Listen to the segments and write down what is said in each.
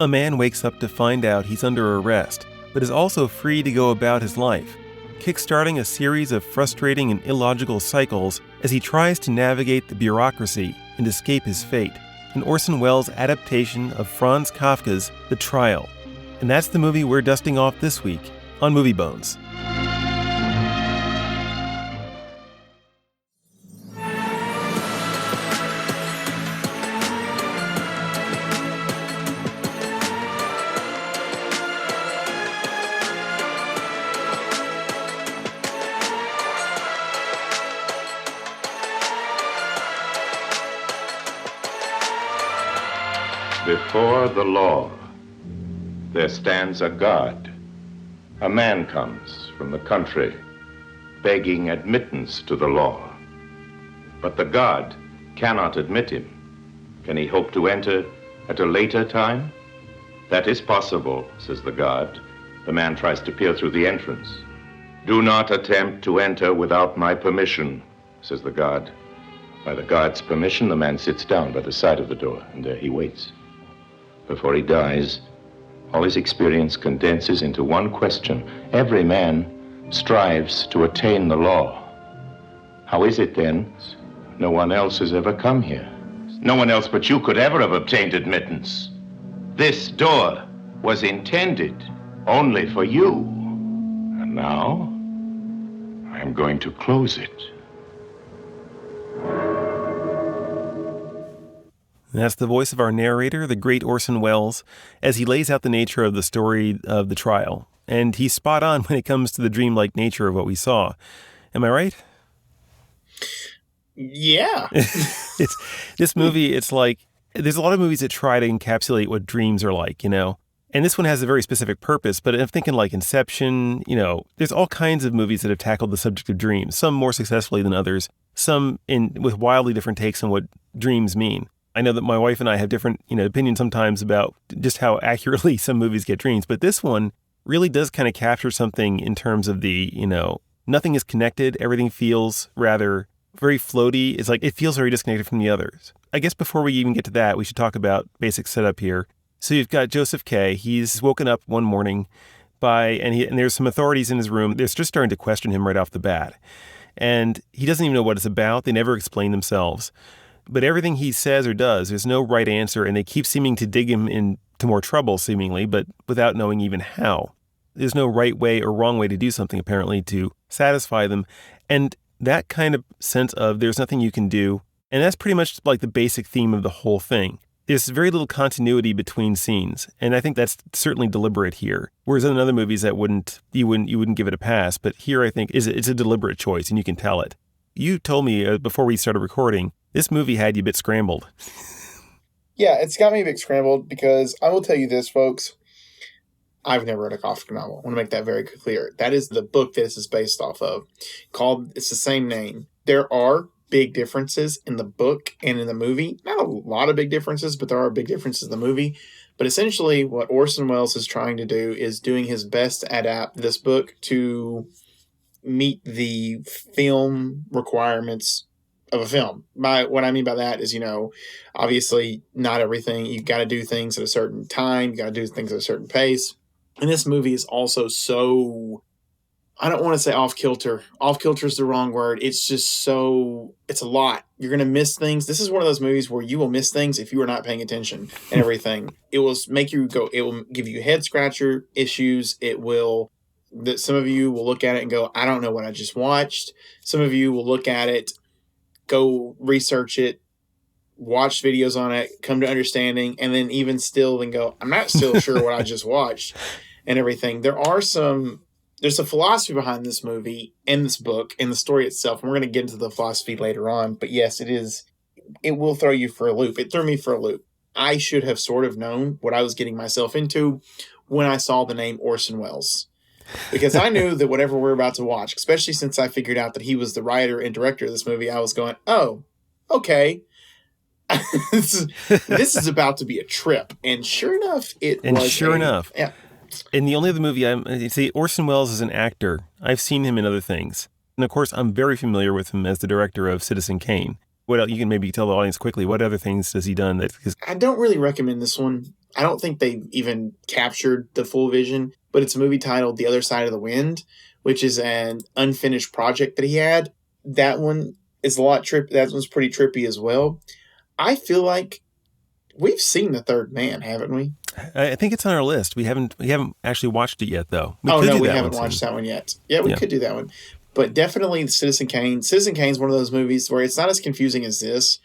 A man wakes up to find out he's under arrest, but is also free to go about his life, kickstarting a series of frustrating and illogical cycles as he tries to navigate the bureaucracy and escape his fate. An Orson Welles adaptation of Franz Kafka's The Trial. And that's the movie we're dusting off this week on Movie Bones. Before the law, there stands a God. A man comes from the country, begging admittance to the law. But the God cannot admit him. Can he hope to enter at a later time? That is possible, says the God. The man tries to peer through the entrance. Do not attempt to enter without my permission, says the God. By the God's permission, the man sits down by the side of the door, and there he waits. Before he dies, all his experience condenses into one question. Every man strives to attain the law. How is it then no one else has ever come here? No one else but you could ever have obtained admittance. This door was intended only for you. And now, I am going to close it. That's the voice of our narrator, the great Orson Welles, as he lays out the nature of the story of The Trial. And he's spot on when it comes to the dreamlike nature of what we saw. Am I right? Yeah. This movie, it's like, there's a lot of movies that try to encapsulate what dreams are like, you know? And this one has a very specific purpose, but I'm thinking like Inception, you know, there's all kinds of movies that have tackled the subject of dreams, some more successfully than others, some with wildly different takes on what dreams mean. I know that my wife and I have different, opinions sometimes about just how accurately some movies get dreams, but this one really does kind of capture something in terms of the, nothing is connected. Everything feels rather very floaty. It's like, it feels very disconnected from the others. I guess before we even get to that, we should talk about basic setup here. So you've got Joseph K. He's woken up one morning and there's some authorities in his room. They're just starting to question him right off the bat. And he doesn't even know what it's about. They never explain themselves. But everything he says or does, there's no right answer, and they keep seeming to dig him into more trouble, seemingly, but without knowing even how. There's no right way or wrong way to do something, apparently, to satisfy them. And that kind of sense of there's nothing you can do, and that's pretty much like the basic theme of the whole thing. There's very little continuity between scenes, and I think that's certainly deliberate here. Whereas in other movies, you wouldn't give it a pass, but here I think it's a deliberate choice, and you can tell it. You told me before we started recording, this movie had you a bit scrambled. Yeah, it's got me a bit scrambled because I will tell you this, folks. I've never read a Kafka novel. I want to make that very clear. That is the book that this is based off of. It's the same name. There are big differences in the book and in the movie. Not a lot of big differences, but there are big differences in the movie. But essentially what Orson Welles is trying to do is doing his best to adapt this book to meet the film requirements of a film. What I mean by that is, obviously not everything. You've got to do things at a certain time. You got to do things at a certain pace. And this movie is also so, I don't want to say off kilter. Off kilter is the wrong word. It's just it's a lot. You're going to miss things. This is one of those movies where you will miss things if you are not paying attention and everything. It will make you go, it will give you head scratcher issues. Some of you will look at it and go, I don't know what I just watched. Some of you will look at it, go research it, watch videos on it, come to understanding, and then even still then go, I'm not still sure what I just watched and everything. There's a philosophy behind this movie and this book and the story itself. And we're going to get into the philosophy later on. But yes, it will throw you for a loop. It threw me for a loop. I should have sort of known what I was getting myself into when I saw the name Orson Welles. Because I knew that whatever we're about to watch, especially since I figured out that he was the writer and director of this movie, I was going, oh, okay. This is about to be a trip. And sure enough, yeah. And the only other movie Orson Welles is an actor. I've seen him in other things. And of course, I'm very familiar with him as the director of Citizen Kane. What else? You can maybe tell the audience quickly, what other things has he done? I don't really recommend this one. I don't think they've even captured the full vision, but it's a movie titled The Other Side of the Wind, which is an unfinished project that he had. That one is a lot trippy. That one's pretty trippy as well. I feel like we've seen The Third Man, haven't we? I think it's on our list. We haven't actually watched it yet, though. We haven't watched that one yet. Yeah, we could do that one. But definitely Citizen Kane. Citizen Kane's one of those movies where it's not as confusing as this.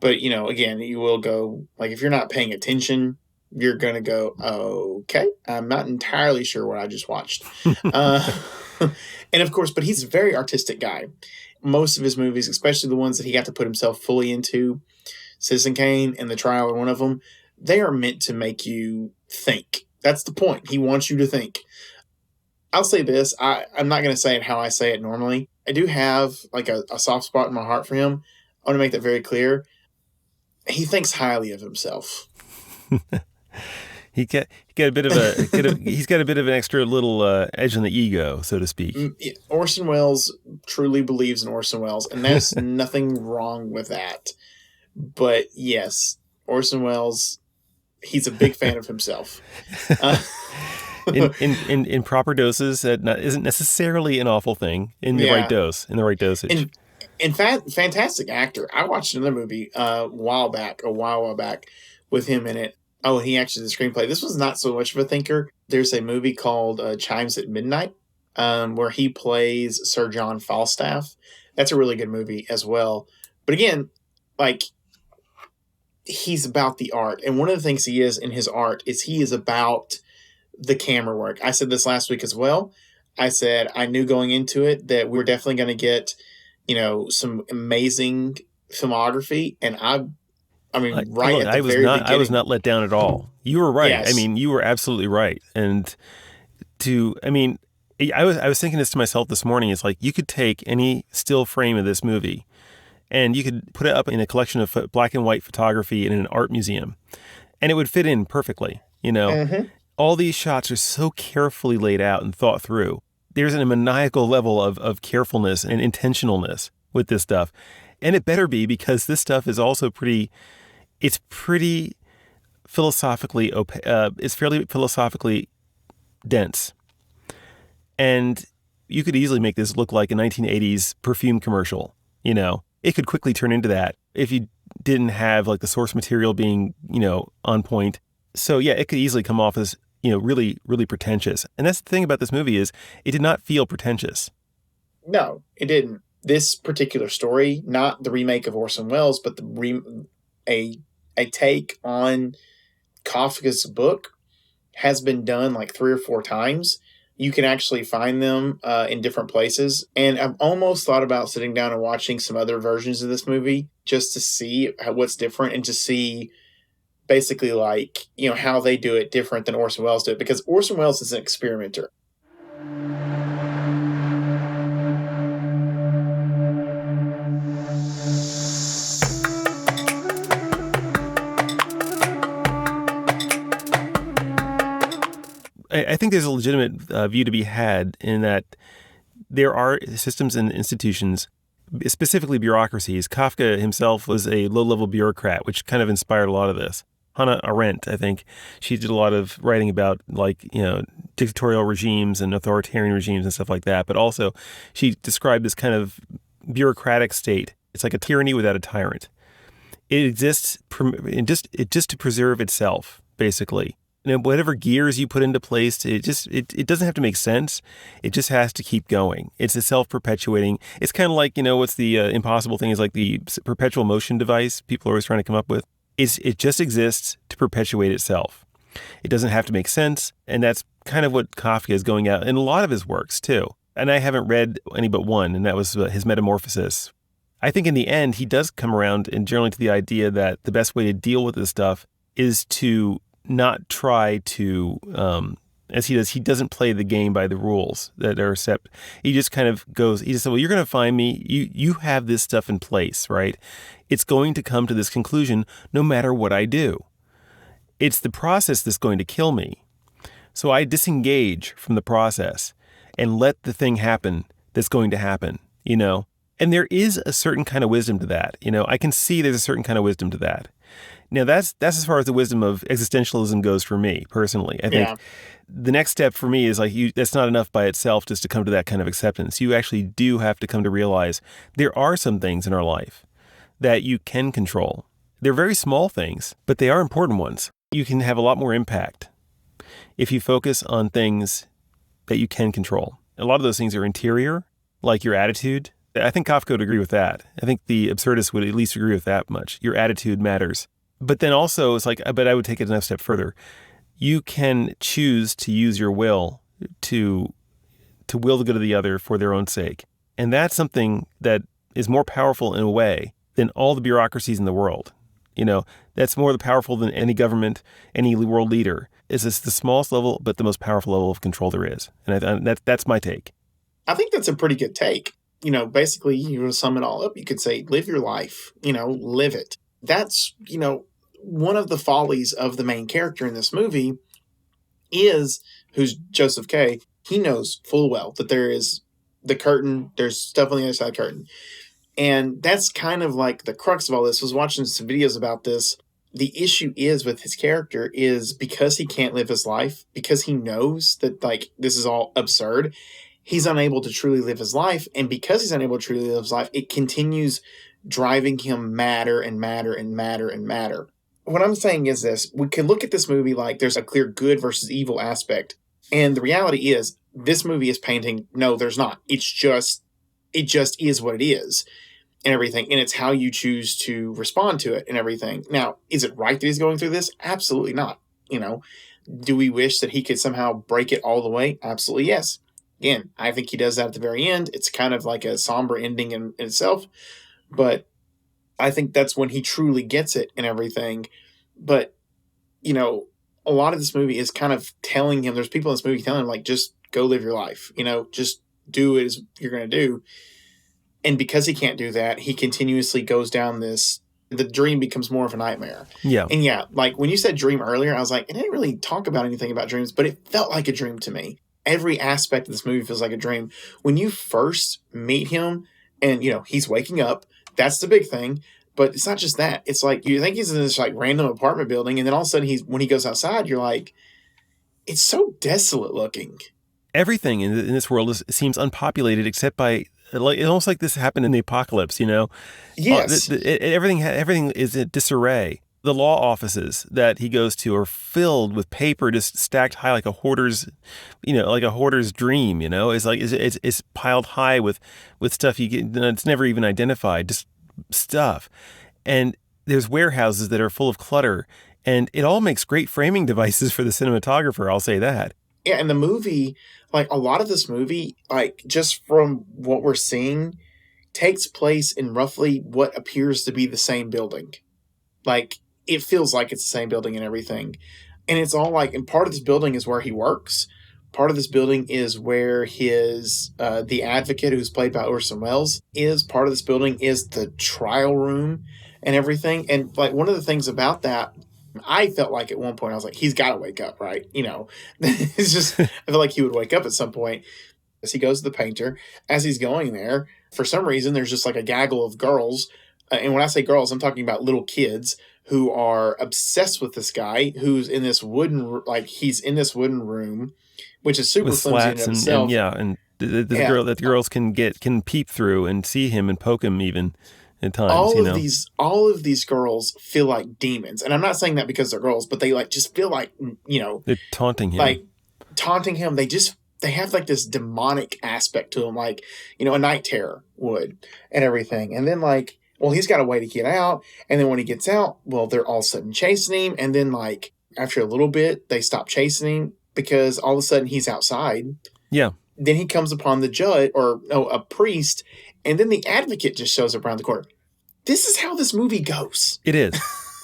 But, again, you will go, like, if you're not paying attention, you're going to go, okay, I'm not entirely sure what I just watched. And, of course, but he's a very artistic guy. Most of his movies, especially the ones that he got to put himself fully into, Citizen Kane and The Trial are one of them, they are meant to make you think. That's the point. He wants you to think. I'll say this. I'm not going to say it how I say it normally. I do have like a soft spot in my heart for him. I want to make that very clear. He thinks highly of himself. He's got a bit of an extra little edge on the ego, so to speak. Orson Welles truly believes in Orson Welles, and there's nothing wrong with that. But yes, Orson Welles, he's a big fan of himself. In proper doses, that isn't necessarily an awful thing. In the right dose, in the right dosage. In fact, fantastic actor. I watched another movie a while back with him in it. Oh, and he actually did the screenplay. This was not so much of a thinker. There's a movie called Chimes at Midnight, where he plays Sir John Falstaff. That's a really good movie as well. But again, like, he's about the art. And one of the things he is in his art is he is about the camera work. I said this last week as well. I said I knew going into it that we were definitely going to get, some amazing filmography. And I was not let down at all. You were right. Yes. I mean, you were absolutely right. And I was thinking this to myself this morning. It's like you could take any still frame of this movie and you could put it up in a collection of black and white photography in an art museum, and it would fit in perfectly. Mm-hmm. All these shots are so carefully laid out and thought through. There's a maniacal level of carefulness and intentionalness with this stuff. And it better be, because this stuff is also pretty philosophically, it's fairly philosophically dense. And you could easily make this look like a 1980s perfume commercial. It could quickly turn into that if you didn't have like the source material being, on point. So yeah, it could easily come off as, really, really pretentious. And that's the thing about this movie is it did not feel pretentious. No, it didn't. This particular story, not the remake of Orson Welles, but a take on Kafka's book, has been done like 3 or 4 times. You can actually find them in different places. And I've almost thought about sitting down and watching some other versions of this movie just to see what's different and to see basically like, how they do it different than Orson Welles did. Because Orson Welles is an experimenter. I think there's a legitimate view to be had in that there are systems and institutions, specifically bureaucracies. Kafka himself was a low-level bureaucrat, which kind of inspired a lot of this. Hannah Arendt, I think, she did a lot of writing about dictatorial regimes and authoritarian regimes and stuff like that. But also she described this kind of bureaucratic state. It's like a tyranny without a tyrant. It exists just to preserve itself, basically. Whatever gears you put into place, it doesn't have to make sense. It just has to keep going. It's a self-perpetuating. It's kind of like, what's the impossible thing is like the perpetual motion device people are always trying to come up with. It just exists to perpetuate itself. It doesn't have to make sense. And that's kind of what Kafka is going out in a lot of his works too. And I haven't read any but one, and that was his Metamorphosis. I think in the end, he does come around and generally to the idea that the best way to deal with this stuff is to not try to, as he doesn't play the game by the rules that are set. He just kind of goes, he just said, well, you're going to find me. You have this stuff in place, right? It's going to come to this conclusion no matter what I do. It's the process that's going to kill me. So I disengage from the process and let the thing happen that's going to happen, And there is a certain kind of wisdom to that. I can see there's a certain kind of wisdom to that. Now, that's as far as the wisdom of existentialism goes for me, personally. I think the next step for me is like, that's not enough by itself just to come to that kind of acceptance. You actually do have to come to realize there are some things in our life that you can control. They're very small things, but they are important ones. You can have a lot more impact if you focus on things that you can control. A lot of those things are interior, like your attitude. I think Kafka would agree with that. I think the absurdists would at least agree with that much. Your attitude matters. But then also, it's like, but I would take it another step further. You can choose to use your will to will the good of the other for their own sake. And that's something that is more powerful in a way than all the bureaucracies in the world. You know, that's more powerful than any government, any world leader. It's the smallest level, but the most powerful level of control there is. And that's my take. I think that's a pretty good take. You know, basically, you sum it all up, you could say, live your life, you know, live it. That's, you know, one of the follies of the main character in this movie who's Joseph K. He knows full well that there is the curtain, there's stuff on the other side of the curtain. And that's kind of like the crux of all this. I was watching some videos about this. The issue is with his character is because he can't live his life, because he knows that like this is all absurd, he's unable to truly live his life. And because he's unable to truly live his life, it continues driving him madder and madder and madder and madder. What I'm saying is this: we can look at this movie like there's a clear good versus evil aspect. And the reality is this movie is painting, no, there's not. It just is what it is and everything. And it's how you choose to respond to it and everything. Now, is it right that he's going through this? Absolutely not. You know, do we wish that he could somehow break it all the way? Absolutely yes. Again, I think he does that at the very end. It's kind of like a somber ending in itself, but I think that's when he truly gets it and everything. But, you know, a lot of this movie is kind of telling him, there's people in this movie telling him, like, just go live your life, you know, just do it as you're going to do. And because he can't do that, he continuously goes down the dream becomes more of a nightmare. Yeah. And yeah, like when you said dream earlier, I was like, it didn't really talk about anything about dreams, but it felt like a dream to me. Every aspect of this movie feels like a dream. When you first meet him and, you know, he's waking up, that's the big thing. But it's not just that. It's like you think he's in this like random apartment building, and then all of a sudden when he goes outside, you're like, it's so desolate looking. Everything in this world seems unpopulated except by, like, it's almost like this happened in the apocalypse, you know? Yes. Everything is in disarray. The law offices that he goes to are filled with paper just stacked high like a hoarder's, you know, like a hoarder's dream, you know? It's like it's piled high with stuff you get, it's never even identified, just stuff. And there's warehouses that are full of clutter, and it all makes great framing devices for the cinematographer, I'll say that. Yeah, and the movie, like a lot of this movie, like just from what we're seeing, takes place in roughly what appears to be the same building. Like, it feels like it's the same building and everything. And it's all like, and part of this building is where he works. Part of this building is where the advocate, who's played by Orson Wells, is. Part of this building is the trial room and everything. And like one of the things about that, I felt like at one point I was like, he's got to wake up, right? You know, it's just, I feel like he would wake up at some point. As he goes to the painter, as he's going there, for some reason, there's just like a gaggle of girls. And when I say girls, I'm talking about little kids who are obsessed with this guy who's in this he's in this wooden room, which is super flimsy in itself. And the girls can peep through and see him and poke him even at times. All of these girls feel like demons, and I'm not saying that because they're girls, but they like just feel like, you know, they're taunting him. Like taunting him. They have like this demonic aspect to them, like, you know, a night terror would and everything. And then like, well, he's got a way to get out. And then when he gets out, well, they're all of a sudden chasing him. And then like after a little bit, they stop chasing him because all of a sudden he's outside. Yeah. Then he comes upon the judge a priest. And then the advocate just shows up around the corner. This is how this movie goes. It is.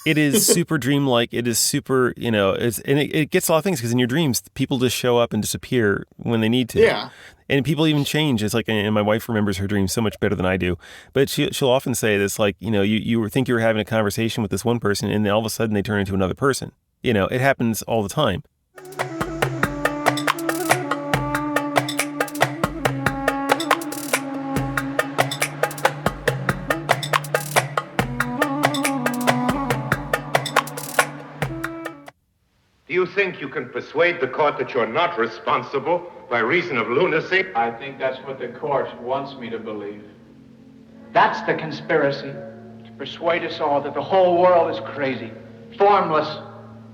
It is super dreamlike. It is super, you know, it gets a lot of things because in your dreams, people just show up and disappear when they need to. Yeah. And people even change. It's like, and my wife remembers her dreams so much better than I do. But she'll often say this, like, you know, you think you were having a conversation with this one person and then all of a sudden they turn into another person. You know, it happens all the time. Do you think you can persuade the court that you're not responsible by reason of lunacy? I think that's what the court wants me to believe. That's the conspiracy, to persuade us all that the whole world is crazy, formless,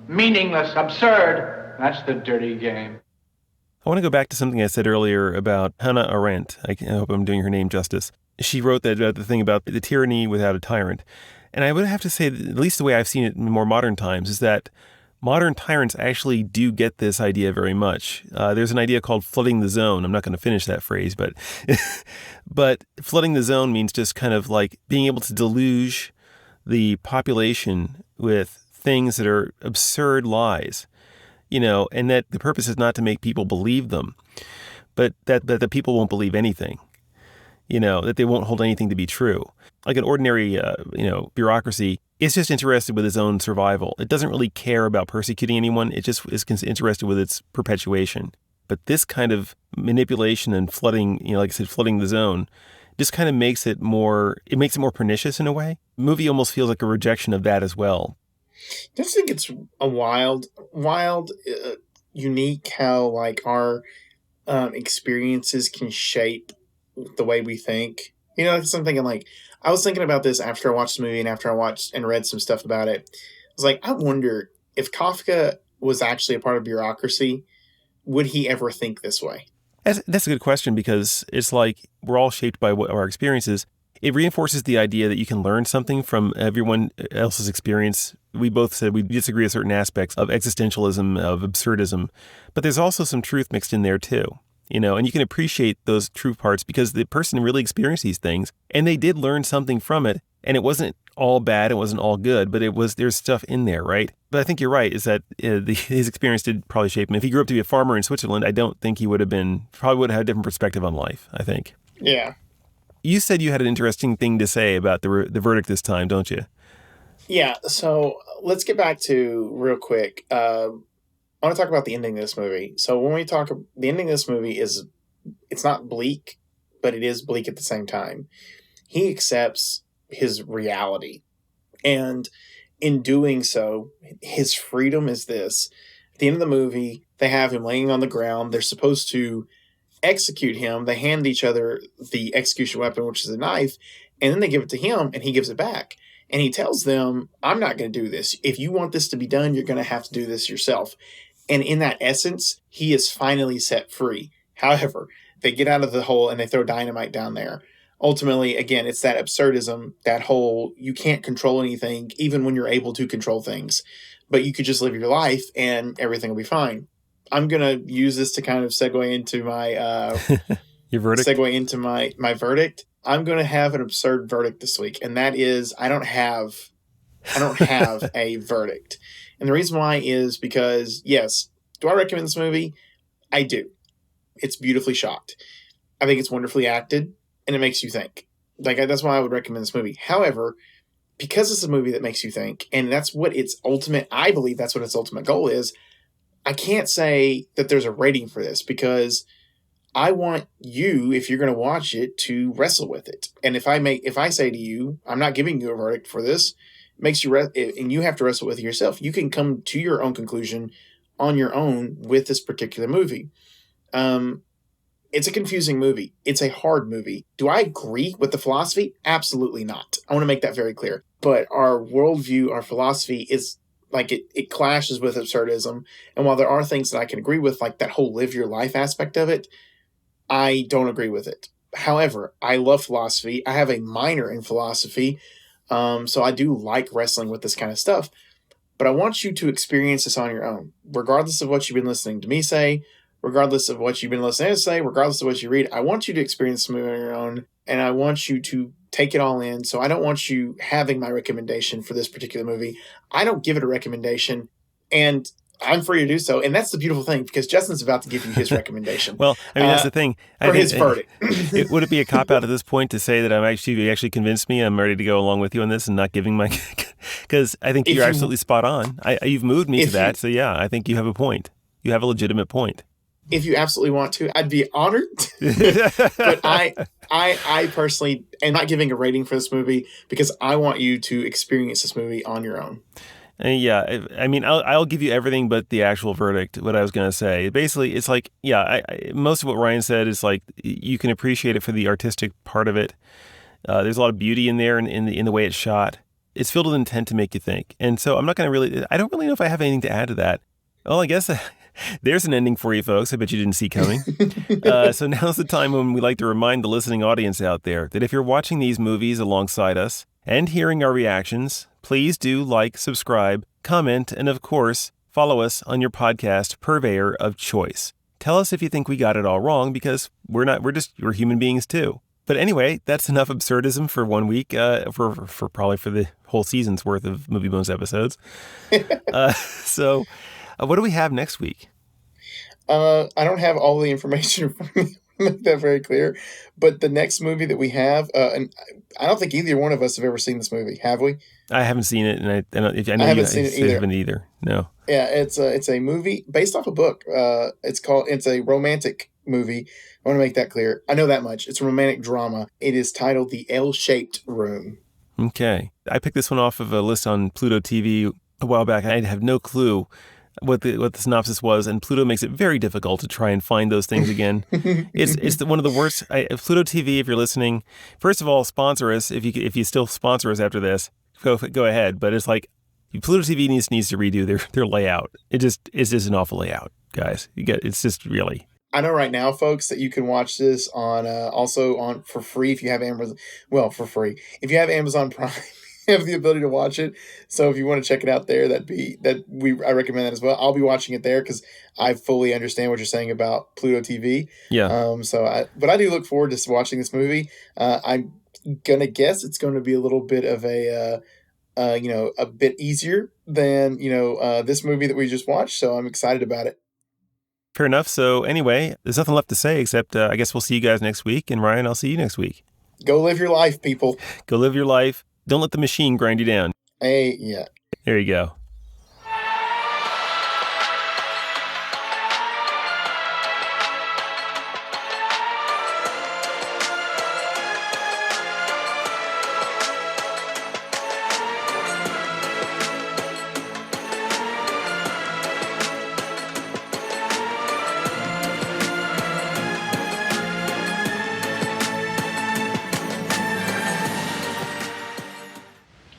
meaningless, absurd. That's the dirty game. I want to go back to something I said earlier about Hannah Arendt. I hope I'm doing her name justice. She wrote the thing about the tyranny without a tyrant. And I would have to say, that at least the way I've seen it in more modern times, is that modern tyrants actually do get this idea very much. There's an idea called flooding the zone. I'm not going to finish that phrase, but but flooding the zone means just kind of like being able to deluge the population with things that are absurd lies, and that the purpose is not to make people believe them, but that the people won't believe anything, that they won't hold anything to be true. Like an ordinary, bureaucracy, it's just interested with its own survival. It doesn't really care about persecuting anyone. It just is interested with its perpetuation. But this kind of manipulation and flooding, like I said, flooding the zone, just kind of makes it more pernicious in a way. The movie almost feels like a rejection of that as well. I just think it's a wild, unique how like our experiences can shape the way we think. Because I'm thinking like, I was thinking about this after I watched the movie and after I watched and read some stuff about it. I was like, I wonder if Kafka was actually a part of bureaucracy, would he ever think this way? That's a good question, because it's like we're all shaped by what our experiences. It reinforces the idea that you can learn something from everyone else's experience. We both said we disagree with certain aspects of existentialism, of absurdism, but there's also some truth mixed in there too. And you can appreciate those true parts because the person really experienced these things and they did learn something from it. And it wasn't all bad, it wasn't all good, but there's stuff in there, right? But I think you're right, is that his experience did probably shape him. If he grew up to be a farmer in Switzerland, I don't think he would have had a different perspective on life, I think. Yeah. You said you had an interesting thing to say about the verdict this time, don't you? Yeah, so let's get back to, real quick, I want to talk about the ending of this movie. So when we talk, the ending of this movie it's not bleak, but it is bleak at the same time. He accepts his reality. And in doing so, his freedom is this. At the end of the movie, they have him laying on the ground. They're supposed to execute him. They hand each other the execution weapon, which is a knife, and then they give it to him, and he gives it back. And he tells them, I'm not going to do this. If you want this to be done, you're going to have to do this yourself. And in that essence, he is finally set free. However, they get out of the hole and they throw dynamite down there. Ultimately, again, it's that absurdism, that whole, you can't control anything, even when you're able to control things. But you could just live your life and everything will be fine. I'm going to use this to kind of segue into my your verdict. Segue into my verdict. I'm going to have an absurd verdict this week, and that is I don't have a verdict. And the reason why is because, yes, do I recommend this movie? I do. It's beautifully shot. I think it's wonderfully acted, and it makes you think. Like, that's why I would recommend this movie. However, because it's a movie that makes you think, and that's what I believe that's what its ultimate goal is, I can't say that there's a rating for this because I want you, if you're going to watch it, to wrestle with it. And if I say to you, I'm not giving you a verdict for this, makes you and you have to wrestle with it yourself. You can come to your own conclusion on your own with this particular movie. It's a confusing movie. It's a hard movie. Do I agree with the philosophy? Absolutely not. I want to make that very clear. But our worldview, our philosophy is like it clashes with absurdism. And while there are things that I can agree with, like that whole live your life aspect of it, I don't agree with it. However, I love philosophy. I have a minor in philosophy. So I do like wrestling with this kind of stuff. But I want you to experience this on your own, regardless of what you've been listening to me say, regardless of what you've been listening to say, regardless of what you read. I want you to experience this movie on your own, and I want you to take it all in. So I don't want you having my recommendation for this particular movie. I don't give it a recommendation, and I'm free to do so. And that's the beautiful thing, because Justin's about to give you his recommendation. Well, I mean, that's the thing. For his verdict. Would it be a cop-out at this point to say that you actually convinced me I'm ready to go along with you on this and not giving my... Because I think you're absolutely spot on. You've moved me to that. So yeah, I think you have a point. You have a legitimate point. If you absolutely want to, I'd be honored. But I personally am not giving a rating for this movie because I want you to experience this movie on your own. I mean, I'll give you everything but the actual verdict. What I was going to say, basically, it's like, most of what Ryan said is like you can appreciate it for the artistic part of it. There's a lot of beauty in there, and in the way it's shot. It's filled with intent to make you think. And so I don't really know if I have anything to add to that. Well, I guess there's an ending for you folks. I bet you didn't see coming. So now's the time when we like to remind the listening audience out there that if you're watching these movies alongside us and hearing our reactions, please do like, subscribe, comment, and of course, follow us on your podcast purveyor of choice. Tell us if you think we got it all wrong, because we're human beings too. But anyway, that's enough absurdism for 1 week, for probably for the whole season's worth of Movie Bones episodes. So what do we have next week? I don't have all the information for me. Make that very clear. But the next movie that we have, and I don't think either one of us have ever seen this movie, have we? I haven't seen it, and I haven't seen it either. Haven't either. No. Yeah, it's a movie based off a book. It's a romantic movie. I want to make that clear. I know that much. It's a romantic drama. It is titled The L-Shaped Room. Okay. I picked this one off of a list on Pluto TV a while back. I have no clue what the synopsis was, and Pluto makes it very difficult to try and find those things again. It's one of the worst. Pluto TV, if you're listening, first of all, sponsor us. If you still sponsor us after this, go ahead. But it's like Pluto TV needs to redo their layout. It's just an awful layout, guys. It's just really. I know right now, folks, that you can watch this on for free if you have Amazon. Well, for free if you have Amazon Prime. You have the ability to watch it. So if you want to check it out there, I recommend that as well. I'll be watching it there because I fully understand what you're saying about Pluto TV. Yeah. But I do look forward to watching this movie. I'm gonna guess it's going to be a little bit of a bit easier than this movie that we just watched. So I'm excited about it. Fair enough. So anyway, there's nothing left to say except I guess we'll see you guys next week. And Ryan, I'll see you next week. Go live your life, people. Go live your life. Don't let the machine grind you down. Hey, yeah. There you go.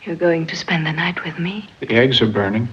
You're going to spend the night with me? The eggs are burning.